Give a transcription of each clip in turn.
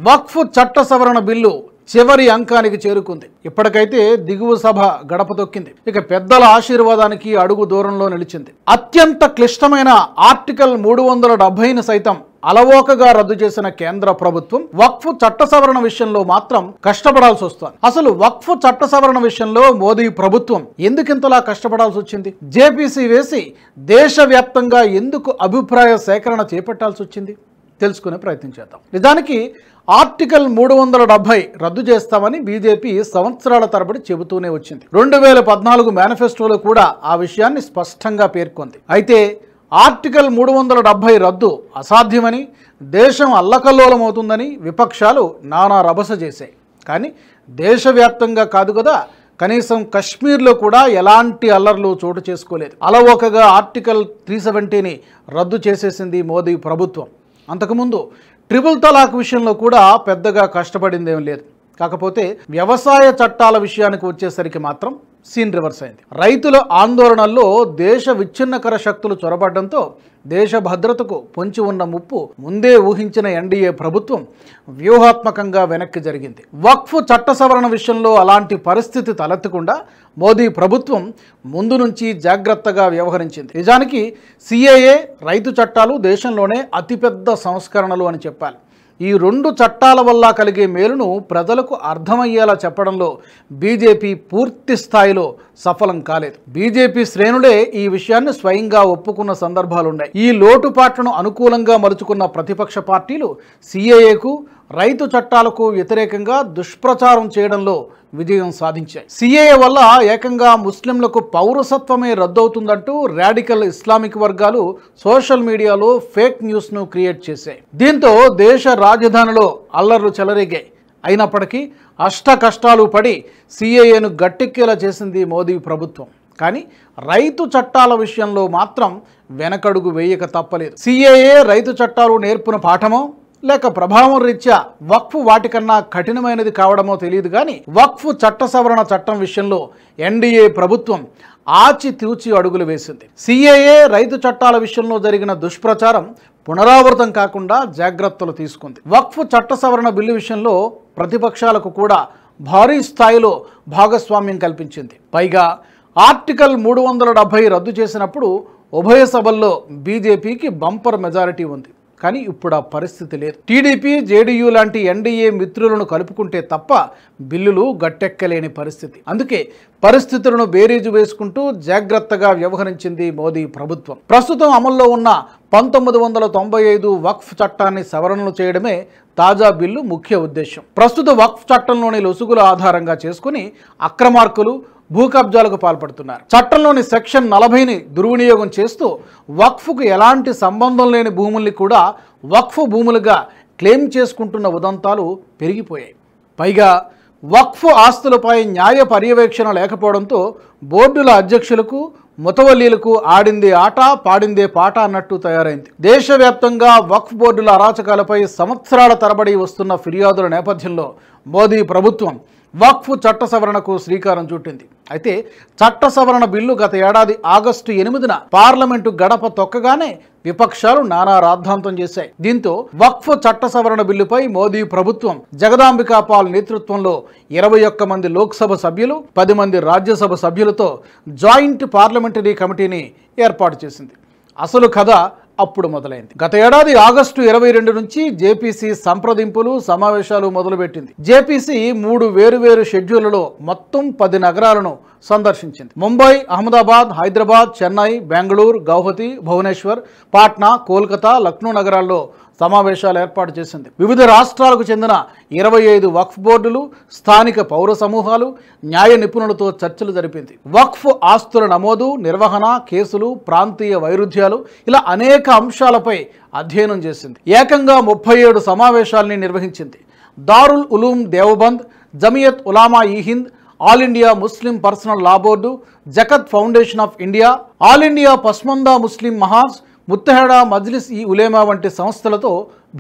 వక్ఫ్ చట్ట సవరణ బిల్లు చివరి అంకానికి చేరుకుంది. ఇప్పటికైతే దిగువ సభ గడప తొక్కింది. ఇక పెద్దల ఆశీర్వాదానికి అడుగు దూరంలో నిలిచింది. అత్యంత క్లిష్టమైన ఆర్టికల్ 370ని సైతం అలవోకగా రద్దు చేసిన కేంద్ర ప్రభుత్వం వక్ఫ్ చట్ట సవరణ విషయంలో మాత్రం కష్టపడాల్సి వస్తుంది. అసలు వక్ఫ్ చట్ట సవరణ విషయంలో మోదీ ప్రభుత్వం ఎందుకింతలా కష్టపడాల్సి వచ్చింది? జేపీసీ వేసి దేశవ్యాప్తంగా ఎందుకు అభిప్రాయ సేకరణ చేపట్టాల్సి వచ్చింది? తెలుసుకునే ప్రయత్నం చేద్దాం. నిజానికి ఆర్టికల్ 370 రద్దు చేస్తామని బీజేపీ సంవత్సరాల తరబడి చెబుతూనే వచ్చింది. 2014 మేనిఫెస్టోలో కూడా ఆ విషయాన్ని స్పష్టంగా పేర్కొంది. అయితే ఆర్టికల్ 370 రద్దు అసాధ్యమని, దేశం అల్లకల్లోలమవుతుందని విపక్షాలు నానా రభస చేశాయి. కానీ దేశవ్యాప్తంగా కాదు కదా, కనీసం కశ్మీర్లో కూడా ఎలాంటి అల్లర్లు చోటు చేసుకోలేదు. అలవోకగా ఆర్టికల్ 370ని రద్దు చేసేసింది మోదీ ప్రభుత్వం. అంతకుముందు ట్రిపుల్ తలాక్ విషయంలో కూడా పెద్దగా కష్టపడిందేం లేదు. కాకపోతే వ్యవసాయ చట్టాల విషయానికి వచ్చేసరికి మాత్రం సీన్ రివర్స్ అయింది. రైతుల ఆందోళనల్లో దేశ విచ్ఛిన్నకర శక్తులు చొరబడ్డంతో దేశ భద్రతకు పొంచి ఉన్న ముప్పు ముందే ఊహించిన ఎన్డీఏ ప్రభుత్వం వ్యూహాత్మకంగా వెనక్కి జరిగింది. వక్ఫ్ చట్ట సవరణ విషయంలో అలాంటి పరిస్థితి తలెత్తకుండా మోదీ ప్రభుత్వం ముందు నుంచి జాగ్రత్తగా వ్యవహరించింది. నిజానికి సిఏఏ, రైతు చట్టాలు దేశంలోనే అతిపెద్ద సంస్కరణలు అని చెప్పాలి. ఈ రెండు చట్టాల వల్ల కలిగే మేలును ప్రజలకు అర్థమయ్యేలా చెప్పడంలో బీజేపీ పూర్తి స్థాయిలో సఫలం కాలేదు. బీజేపీ శ్రేణులే ఈ విషయాన్ని స్వయంగా ఒప్పుకున్న సందర్భాలున్నాయి. ఈ లోటుపాట్లను అనుకూలంగా మలుచుకున్న ప్రతిపక్ష పార్టీలు సిఏఏకు, రైతు చట్టాలకు వ్యతిరేకంగా దుష్ప్రచారం చేయడంలో విజయం సాధించాయి. సిఏఏ వల్ల ఏకంగా ముస్లింలకు పౌరసత్వమే రద్దవుతుందంటూ రాడికల్ ఇస్లామిక్ వర్గాలు సోషల్ మీడియాలో ఫేక్ న్యూస్ను క్రియేట్ చేశాయి. దీంతో దేశ రాజధానిలో అల్లర్లు చెలరేగాయి. అయినప్పటికీ అష్ట కష్టాలు పడి సిఏఏను గట్టెక్కేలా చేసింది మోదీ ప్రభుత్వం. కానీ రైతు చట్టాల విషయంలో మాత్రం వెనకడుగు వేయక తప్పలేదు. సిఏఏ, రైతు చట్టాలు నేర్పున పాఠమో లేక ప్రభావం రీత్యా వక్ఫ్ వాటికన్నా కఠినమైనది కావడమో తెలియదు. కానీ వక్ఫ్ చట్ట సవరణ చట్టం విషయంలో ఎన్డీఏ ప్రభుత్వం ఆచితూచి అడుగులు వేసింది. సిఏఏ, రైతు చట్టాల విషయంలో జరిగిన దుష్ప్రచారం పునరావృతం కాకుండా జాగ్రత్తలు తీసుకుంది. వక్ఫ్ చట్ట సవరణ బిల్లు విషయంలో ప్రతిపక్షాలకు కూడా భారీ స్థాయిలో భాగస్వామ్యం కల్పించింది. పైగా ఆర్టికల్ 370 రద్దు చేసినప్పుడు ఉభయ సభల్లో బీజేపీకి బంపర్ మెజారిటీ ఉంది. కానీ ఇప్పుడు ఆ పరిస్థితి లేదు. టీడీపీ, జేడీయూ లాంటి ఎన్డీఏ మిత్రులను కలుపుకుంటే తప్ప బిల్లులు గట్టెక్కలేని పరిస్థితి. అందుకే పరిస్థితులను బేరీజు వేసుకుంటూ జాగ్రత్తగా వ్యవహరించింది మోదీ ప్రభుత్వం. ప్రస్తుతం అమల్లో ఉన్న 1995 వక్ఫ్ చట్టాన్ని సవరణలు చేయడమే తాజా బిల్లు ముఖ్య ఉద్దేశం. ప్రస్తుత వక్ఫ్ చట్టంలోని లొసుగుల ఆధారంగా చేసుకుని అక్రమార్కులు భూ కబ్జాలకు పాల్పడుతున్నారు. చట్టంలోని సెక్షన్ 40ని దుర్వినియోగం చేస్తూ వక్ఫ్కు ఎలాంటి సంబంధం లేని భూముల్ని కూడా వక్ఫ్ భూములుగా క్లెయిమ్ చేసుకుంటున్న ఉదంతాలు పెరిగిపోయాయి. పైగా వక్ఫ్ ఆస్తులపై న్యాయ పర్యవేక్షణ లేకపోవడంతో బోర్డుల అధ్యక్షులకు, ముతవల్లీలకు ఆడిందే ఆట, పాడిందే పాట అన్నట్టు తయారైంది. దేశవ్యాప్తంగా వక్ఫ్ బోర్డుల అరాచకాలపై సంవత్సరాల తరబడి వస్తున్న ఫిర్యాదుల నేపథ్యంలో మోదీ ప్రభుత్వం వక్ఫ్ చట్ట సవరణకు శ్రీకారం చుట్టింది. అయితే చట్ట సవరణ బిల్లు గత ఏడాది ఆగస్టు 8న పార్లమెంటు గడప తొక్కగానే విపక్షాలు నానా రాద్ధాంతం చేశాయి. దీంతో వక్ఫ్ చట్ట సవరణ బిల్లుపై మోదీ ప్రభుత్వం జగదాంబికా పాల్ నేతృత్వంలో 21 మంది లోక్సభ సభ్యులు, 10 మంది రాజ్యసభ సభ్యులతో జాయింట్ పార్లమెంటరీ కమిటీని ఏర్పాటు చేసింది. అసలు కథ అప్పుడు మొదలైంది. గత ఏడాది ఆగస్టు 22 నుంచి జేపీసీ సంప్రదింపులు, సమావేశాలు మొదలుపెట్టింది. జేపీసీ 3 వేరువేరు షెడ్యూళ్లలో మొత్తం 10 నగరాలను సందర్శించింది. ముంబై, అహ్మదాబాద్, హైదరాబాద్, చెన్నై, బెంగళూరు, గౌహతి, భువనేశ్వర్, పాట్నా, కోల్కతా, లక్నో నగరాల్లో సమావేశాలు ఏర్పాటు చేసింది. వివిధ రాష్ట్రాలకు చెందిన 25 వక్ఫ్ బోర్డులు, స్థానిక పౌర సమూహాలు, న్యాయ నిపుణులతో చర్చలు జరిపింది. వక్ఫ్ ఆస్తుల నమోదు, నిర్వహణ, కేసులు, ప్రాంతీయ వైరుధ్యాలు ఇలా అనేక అంశాలపై అధ్యయనం చేసింది. ఏకంగా 37 సమావేశాల్ని నిర్వహించింది. Darul Uloom Deoband, Jamiat Ulama e Hind, all India Muslim personal law board, Zakat foundation of India, all India Pasmanda Muslim Mahaz, Muttahida Majlis e Ulema వంటి సంస్థలతో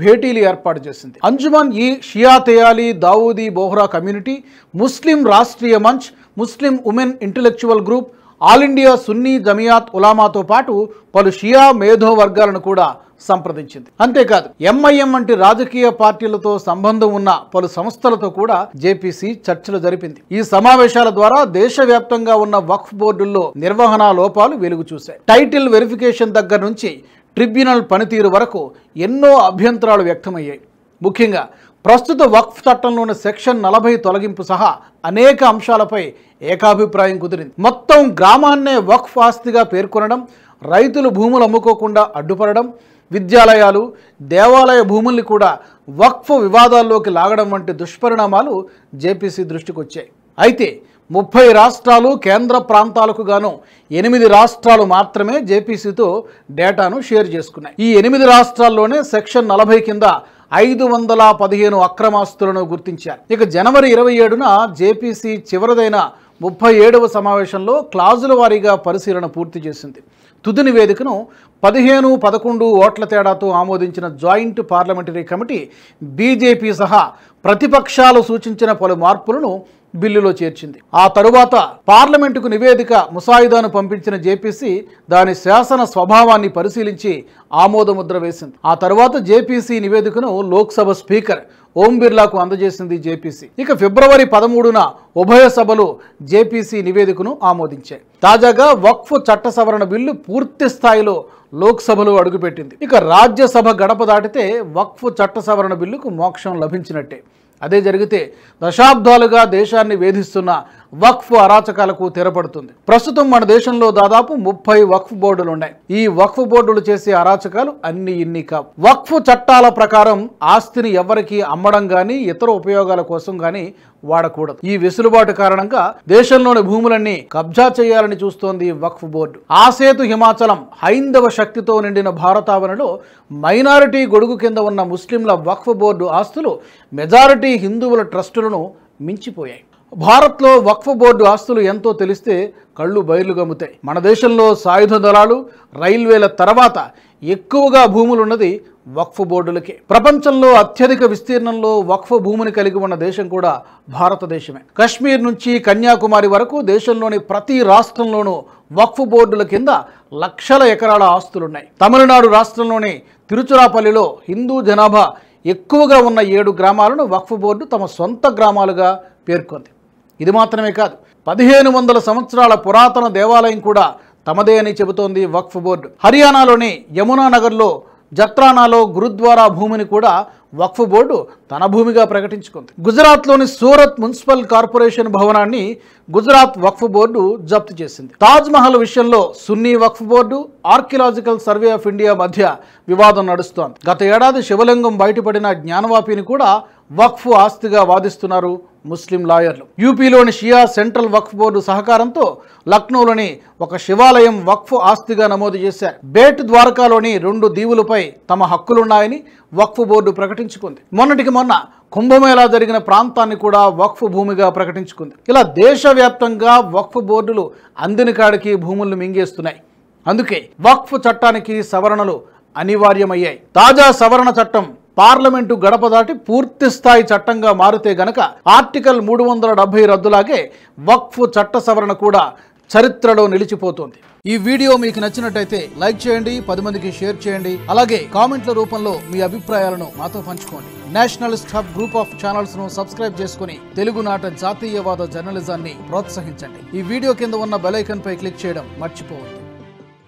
భేటీలు ఏర్పాటు చేసింది. అంజుమన్ ఈ షియా తెయాలి Dawoodi Bohra community, Muslim Rashtriya Manch, Muslim women intellectual group, all India Sunni Jamiat ఉలామాతో పాటు పలు షియా మేధో వర్గాలను కూడా సంప్రదించింది. అంతేకాదు ఎంఐఎం వంటి రాజకీయ పార్టీలతో సంబంధం ఉన్న పలు సంస్థలతో కూడా జేపీసీ చర్చలు జరిపింది. ఈ సమావేశాల ద్వారా దేశవ్యాప్తంగా ఉన్న వక్ఫ్ బోర్డుల్లో నిర్వహణ లోపాలు వెలుగు చూశాయి. టైటిల్ వెరిఫికేషన్ దగ్గర నుంచి ట్రిబ్యునల్ పనితీరు వరకు ఎన్నో అభ్యంతరాలు వ్యక్తమయ్యాయి. ముఖ్యంగా ప్రస్తుత వక్ఫ్ చట్టంలోని సెక్షన్ 40 తొలగింపు సహా అనేక అంశాలపై ఏకాభిప్రాయం కుదిరింది. మొత్తం గ్రామాన్నే వక్ఫ్ ఆస్తిగా పేర్కొనడం, రైతులు భూములు అమ్ముకోకుండా అడ్డుపడడం, విద్యాలయాలు, దేవాలయ భూముల్ని కూడా వక్ఫ్ వివాదాల్లోకి లాగడం వంటి దుష్పరిణామాలు జేపీసీ దృష్టికి వచ్చాయి. అయితే 30 రాష్ట్రాలు, కేంద్ర ప్రాంతాలకు గాను 8 రాష్ట్రాలు మాత్రమే జేపీసీతో డేటాను షేర్ చేసుకున్నాయి. ఈ 8 రాష్ట్రాల్లోనే సెక్షన్ 40 కింద 515 అక్రమాస్తులను గుర్తించారు. ఇక జనవరి 27న జేపీసీ చివరిదైన 37వ సమావేశంలో క్లాజుల వారీగా పరిశీలన పూర్తి చేసింది. తుది నివేదికను 15-11 ఓట్ల తేడాతో ఆమోదించిన జాయింట్ పార్లమెంటరీ కమిటీ బీజేపీ సహా ప్రతిపక్షాలు సూచించిన పలు మార్పులను బిల్లులో చేర్చింది. ఆ తరువాత పార్లమెంటుకు నివేదిక ముసాయిదాను పంపించిన జేపీసీ దాని శాసన స్వభావాన్ని పరిశీలించి ఆమోదముద్ర వేసింది. ఆ తరువాత జేపీసీ నివేదికను లోక్సభ స్పీకర్ ఓం బిర్లాకు అందజేసింది జేపీసీ. ఇక ఫిబ్రవరి 13న ఉభయ సభలు జేపీసీ నివేదికను ఆమోదించాయి. తాజాగా వక్ఫ్ చట్ట సవరణ బిల్లు పూర్తి స్థాయిలో లోక్సభలో అడుగుపెట్టింది. ఇక రాజ్యసభ గడప దాటితే వక్ఫ్ చట్ట సవరణ బిల్లుకు మోక్షం లభించినట్టే. అదే జరిగితే దశాబ్దాలుగా దేశాన్ని వేధిస్తున్న వక్ఫ్ అరాచకాలకు తెరపడుతుంది. ప్రస్తుతం మన దేశంలో దాదాపు 30 వక్ఫ్ బోర్డులు ఉన్నాయి. ఈ వక్ఫ్ బోర్డులు చేసే అరాచకాలు అన్ని ఇన్ని కావు. వక్ఫ్ చట్టాల ప్రకారం ఆస్తిని ఎవరికి అమ్మడం గానీ ఇతర ఉపయోగాల కోసం గానీ వాడకూడదు. ఈ వెసులుబాటు కారణంగా దేశంలోని భూములన్నీ కబ్జా చేయాలని చూస్తోంది వక్ఫ్ బోర్డు. ఆసేతు హిమాచలం హైందవ శక్తితో నిండిన భారతావనిలో మైనారిటీ గొడుగు కింద ఉన్న ముస్లింల వక్ఫ్ బోర్డు ఆస్తులు మెజారిటీ హిందువుల ట్రస్టులను మించిపోయాయి. భారత్లో వక్ఫ్ బోర్డు ఆస్తులు ఎంతో తెలిస్తే కళ్ళు బయలుగమ్ముతాయి. మన దేశంలో సాయుధ దళాలు, రైల్వేల తర్వాత ఎక్కువగా భూములున్నది వక్ఫ్ బోర్డులకే. ప్రపంచంలో అత్యధిక విస్తీర్ణంలో వక్ఫ్ భూమిని కలిగి ఉన్న దేశం కూడా భారతదేశమే. కశ్మీర్ నుంచి కన్యాకుమారి వరకు దేశంలోని ప్రతి రాష్ట్రంలోనూ వక్ఫ్ బోర్డుల కింద లక్షల ఎకరాల ఆస్తులున్నాయి. తమిళనాడు రాష్ట్రంలోని తిరుచురాపల్లిలో హిందూ జనాభా ఎక్కువగా ఉన్న 7 గ్రామాలను వక్ఫ్ బోర్డు తమ సొంత గ్రామాలుగా పేర్కొంది. ఇది మాత్రమే కాదు, 1500 సంవత్సరాల పురాతన దేవాలయం కూడా తమదే అని చెబుతోంది వక్ఫ్ బోర్డు. హర్యానాలోని యమునా నగర్లో జత్రానాలో గురుద్వారా భూమిని కూడా వక్ఫ్ బోర్డు తన భూమిగా ప్రకటించుకుంది. గుజరాత్లోని సూరత్ మున్సిపల్ కార్పొరేషన్ భవనాన్ని గుజరాత్ వక్ఫ్ బోర్డు జప్తు చేసింది. తాజ్మహల్ విషయంలో Sunni Waqf board, Archaeological Survey of India మధ్య వివాదం నడుస్తోంది. గత ఏడాది శివలింగం బయటపడిన జ్ఞానవాపిని కూడా వక్ఫ్ ఆస్తిగా వాదిస్తున్నారు ముస్లిం లాయర్లు. యూపీలోని షియా సెంట్రల్ వక్ఫ్ బోర్డు సహకారంతో లక్నోలోని ఒక శివాలయం వక్ఫ్ ఆస్తిగా నమోదు చేశారు. బేట్ ద్వారకాలోని 2 దీవులపై తమ హక్కులున్నాయని వక్ఫ్ బోర్డు ప్రకటించుకుంది. మొన్నటికి మొన్న కుంభమేళా జరిగిన ప్రాంతాన్ని కూడా వక్ఫ్ భూమిగా ప్రకటించుకుంది. ఇలా దేశవ్యాప్తంగా వక్ఫ్ బోర్డులు అందిన కాడికి భూములను మింగేస్తున్నాయి. అందుకే వక్ఫ్ చట్టానికి సవరణలు అనివార్యమయ్యాయి. తాజా సవరణ చట్టం పార్లమెంటు గడప దాటి పూర్తి స్థాయి చట్టంగా మారితే గనక ఆర్టికల్ 370 రద్దులాగే వక్ఫ్ చట్ట సవరణ కూడా చరిత్రలో నిలిచిపోతుంది. ఈ వీడియో మీకు నచ్చినట్టయితే లైక్ చేయండి, 10 మందికి షేర్ చేయండి. అలాగే కామెంట్ల రూపంలో మీ అభిప్రాయాలను మాతో పంచుకోండి. Nationalist hub group of channels ను సబ్స్క్రైబ్ చేసుకుని తెలుగునాట జాతీయవాద జర్నలిజాన్ని ప్రోత్సహించండి. ఈ వీడియో కింద ఉన్న బెల్ ఐకాన్ పై క్లిక్ చేయడం మర్చిపోవద్దు.